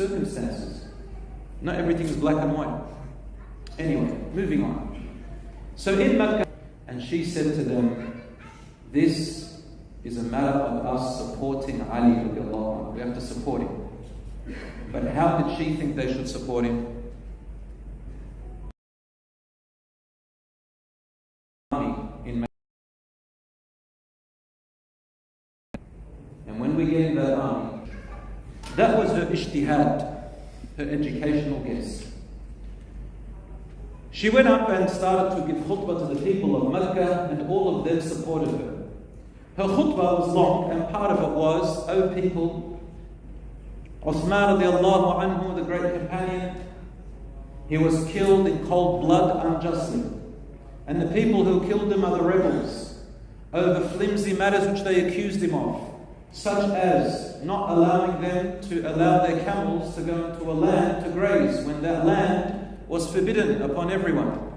circumstances. Not everything is black and white. Anyway, moving on. So in Makkah, and she said to them, this is a matter of us supporting Ali radiallahu anhu. We have to support him. But how did she think they should support him? In and when we get in that army, that was her ijtihad, her educational guess. She went up and started to give khutbah to the people of Makkah, and all of them supported her. Her khutbah was long, and part of it was, O people, Uthman radiallahu anhu, the great companion, he was killed in cold blood unjustly. And the people who killed him are the rebels, over flimsy matters which they accused him of, such as not allowing them to allow their camels to go into a land to graze, when that land was forbidden upon everyone.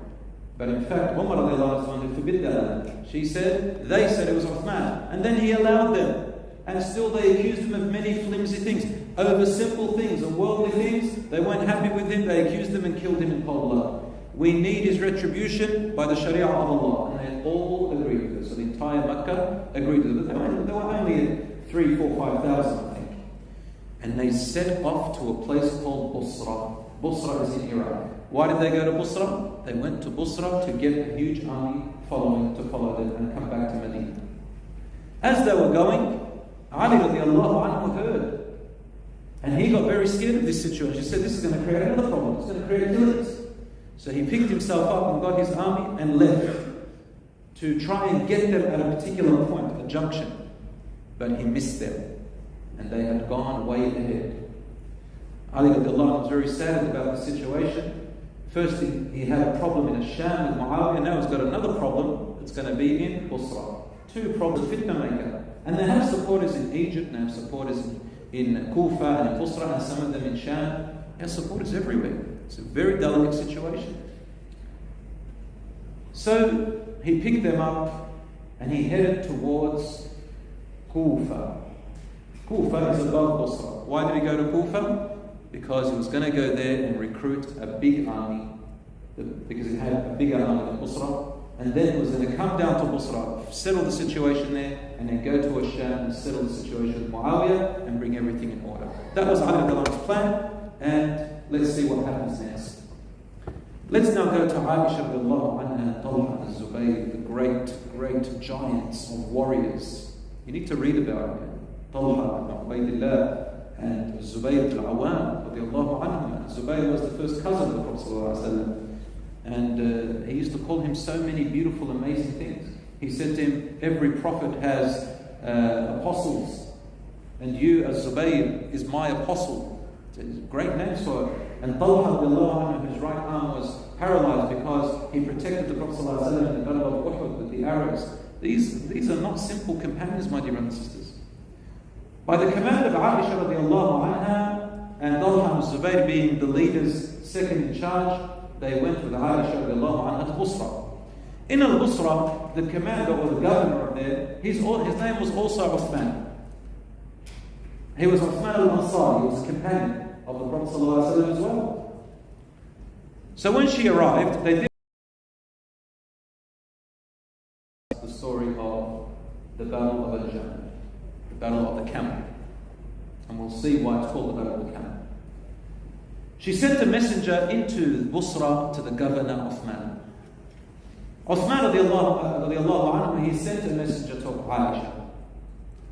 But in fact, Umar radiallahu anhu was the one who forbid that land. They said it was Uthman, and then he allowed them. And still they accused him of many flimsy things, over simple things and worldly things. They weren't happy with him, they accused him and killed him in cold blood. We need his retribution by the Sharia of Allah. And they all agreed with it. So the entire Makkah agreed with it. There were only 3, 4, 5,000, I think. And they set off to a place called Busra. Busra is in Iraq. Why did they go to Busra? They went to Busra to get a huge army to follow them and come back to Medina. As they were going, Ali radiallahu anhu heard. And he got very scared of this situation. He said, this is going to create another problem. It's going to create killings. So he picked himself up and got his army and left to try and get them at a particular point, a junction. But he missed them. And they had gone way ahead. Ali radiallahu anhu was very sad about the situation. First he had a problem in Sham with Muawiyah. Now he's got another problem. It's going to be in Busra. 2 problems, fitna maker. And they have supporters in Egypt, they have supporters in Kufa and in Busra, and some of them in Sham. They have supporters everywhere. It's a very delicate situation. So he picked them up and he headed towards Kufa. Kufa is above Busra. Why did he go to Kufa? Because he was going to go there and recruit a big army, because he had a bigger army than Busra. And then he was going to come down to Busra, settle the situation there, and then go to Sham and settle the situation with Muawiyah and bring everything in order. That was Ali radiallahu anhu's plan, and let's see what happens next. Let's now go to Aisha radiallahu anha and Talha and Zubayr, the great giants of warriors. You need to read about them. Talha and Ubaydillah and Zubayr al-Awwam radiallahu anhum. Zubayr was the first cousin of the Prophet sallallahu alaihi wasallam. And he used to call him so many beautiful, amazing things. He said to him, every prophet has apostles, and you, as Zubayr, is my apostle. It's a great name for it. And Talha, whose right arm was paralyzed because he protected the Prophet ﷺ in the Battle of Uhud with the arrows. These are not simple companions, my dear brothers and sisters. By the command of Aisha radiallahu anha, and Talha and Zubayr being the leaders second in charge, they went with Aisha radiallahu anha to Busra. In al-Busra, the commander or the governor of there, his name was also Uthman. He was Uthman al-Ansari, he was a companion of the Prophet ﷺ as well. So when she arrived, they did the story of the Battle of Al-Jamal, the Battle of the Camel. And we'll see why it's called the Battle of the Camel. She sent a messenger into Busra to the governor Uthman. Uthman radiallahu anhu, he sent a messenger to Aisha.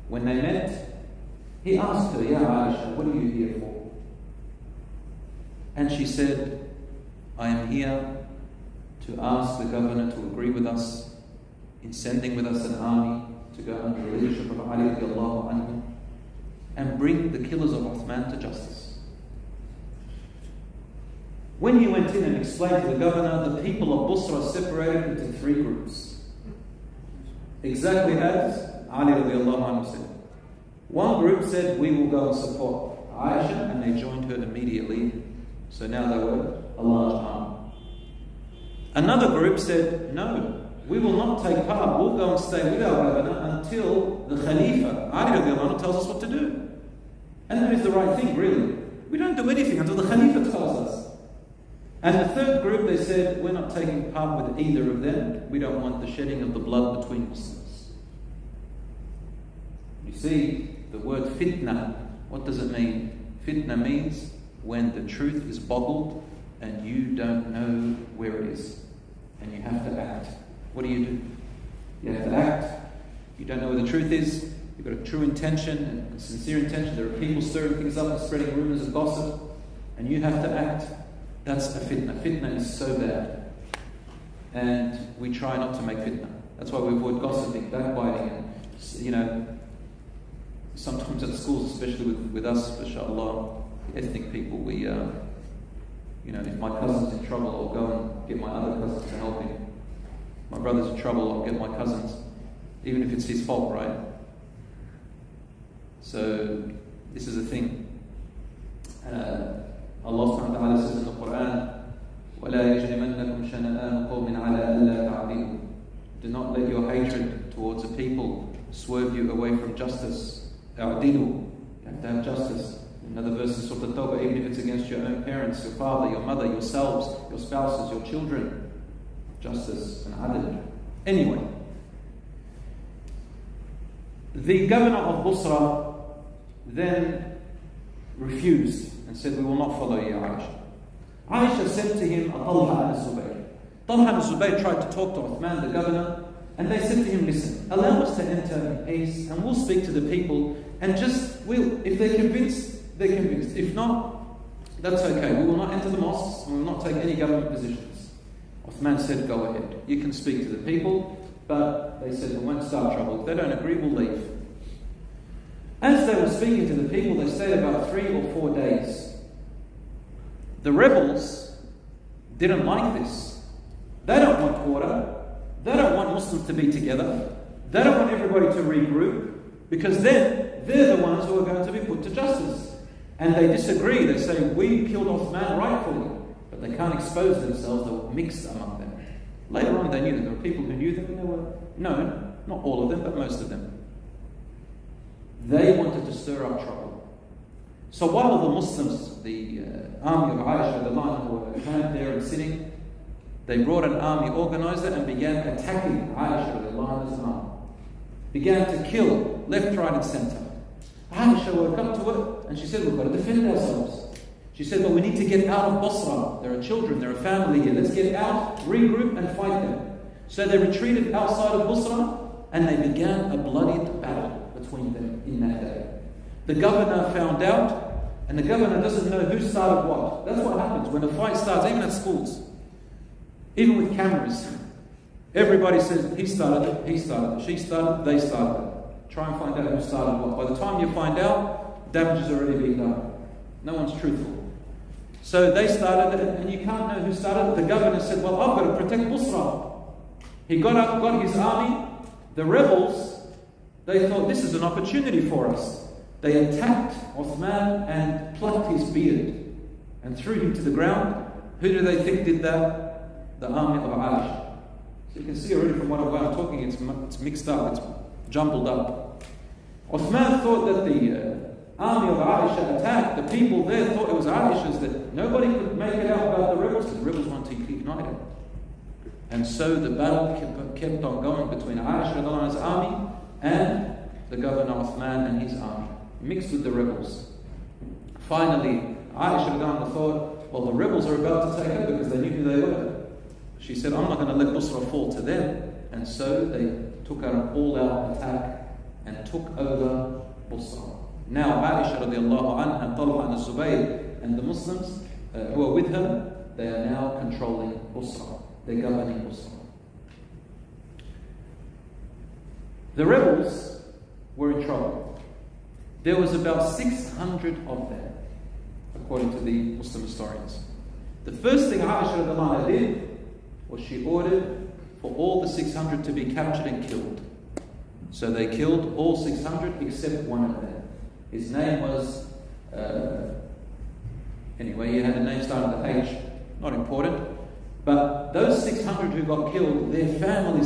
When they met, he asked her, Ya Aisha, what are you here for? And she said, I am here to ask the governor to agree with us in sending with us an army to go under the leadership of Ali radiallahu anhu and bring the killers of Uthman to justice. When he went in and explained to the governor, the people of Busra separated into 3 groups. Exactly as Ali radiallahu anhu said. One group said, we will go and support Aisha, and they joined her immediately. So now they were a large army. Another group said, no, we will not take part. We'll go and stay with our governor until the Khalifa, Ali radiallahu anhu, tells us what to do. And that is the right thing, really. We don't do do anything until the Khalifa tells us. And the third group, they said, we're not taking part with either of them. We don't want the shedding of the blood between Muslims. You see, the word fitna, what does it mean? Fitna means when the truth is boggled and you don't know where it is. And you have to act. What do? You have to act. You don't know where the truth is. You've got a true intention and a sincere intention. There are people stirring things up and spreading rumors and gossip. And you have to act. That's a fitna. Fitna is so bad. And we try not to make fitna. That's why we avoid gossiping, backbiting, and, sometimes at schools, especially with us, mashallah, ethnic people, we, if my cousin's in trouble, I'll go and get my other cousins to help him. My brother's in trouble, I'll get my cousins, even if it's his fault, right? So, this is a thing. Allah subhanahu wa ta'ala says in the Quran, وَلَا يَجْرِمَنَّكُمْ شَنَآنُ قَوْمٍ عَلَىٰ أَلَّا تَعْدِلُوا. Do not let your hatred towards a people swerve you away from justice. أَعْدِلُوا. You have to have justice. Another verse in Surah At-Tawbah, even if it's against your own parents, your father, your mother, yourselves, your spouses, your children. Justice and adl. Anyway, the governor of Busra then refused and said, we will not follow you, Aisha. Aisha said to him, Talha and Zubayr. Talha and Zubayr tried to talk to Uthman, the governor, and they said to him, listen, allow us to enter in peace and we'll speak to the people and if they're convinced, they're convinced. If not, that's okay. We will not enter the mosques and we will not take any government positions. Uthman said, go ahead. You can speak to the people, but they said, we won't start trouble. If they don't agree, we'll leave. As they were speaking to the people, they stayed about 3 or 4 days. The rebels didn't like this. They don't want order. They don't want Muslims to be together. They don't want everybody to regroup, because then they're the ones who are going to be put to justice. And they disagree. They say, we killed Uthman rightfully, but they can't expose themselves. They were mixed among them. Later on they knew them. There were people who knew them and they were known. Not all of them, but most of them. They wanted to stir up trouble. So while the Muslims, the army of Aisha, the line who were camped there and sitting, they brought an army organizer and began attacking Aisha, the line's army. Began to kill left, right and centre. Aisha woke up to it and she said, we've got to defend ourselves. She said, well, we need to get out of Basra. There are children, there are family here. Let's get out, regroup and fight them. So they retreated outside of Basra and they began a bloody battle between them in that day. The governor found out, and the governor doesn't know who started what. That's what happens when a fight starts, even at schools. Even with cameras. Everybody says, he started it, she started it, they started it. Try and find out who started what. By the time you find out, damage has already been done. No one's truthful. So they started it, and you can't know who started it. The governor said, well, I've got to protect Busra. He got up, got his army. The rebels, they thought, this is an opportunity for us. They attacked Uthman and plucked his beard and threw him to the ground. Who do they think did that? The army of Aisha. So you can see already from what I'm talking, it's mixed up, it's jumbled up. Uthman thought that the army of Aisha attacked. The people there thought it was Aisha's, that nobody could make it out about the rebels, because the rebels wanted to ignite it. And so the battle kept on going between Aisha's army and the governor Uthman and his army, mixed with the rebels. Finally, Aisha thought, well, the rebels are about to take it because they knew who they were. She said, I'm not going to let Busra fall to them. And so they took out an all-out attack and took over Busra. Now, Aisha radiallahu anha, Talha and Zubayr, and the Muslims who are with her, they are now controlling Busra. They're governing Busra. The rebels were in trouble. There was about 600 of them, according to the Muslim historians. The first thing Aisha radiallahu anha did was she ordered for all the 600 to be captured and killed. So they killed all 600 except one of them. His name was, anyway, he had a name starting with H, not important. But those 600 who got killed, their families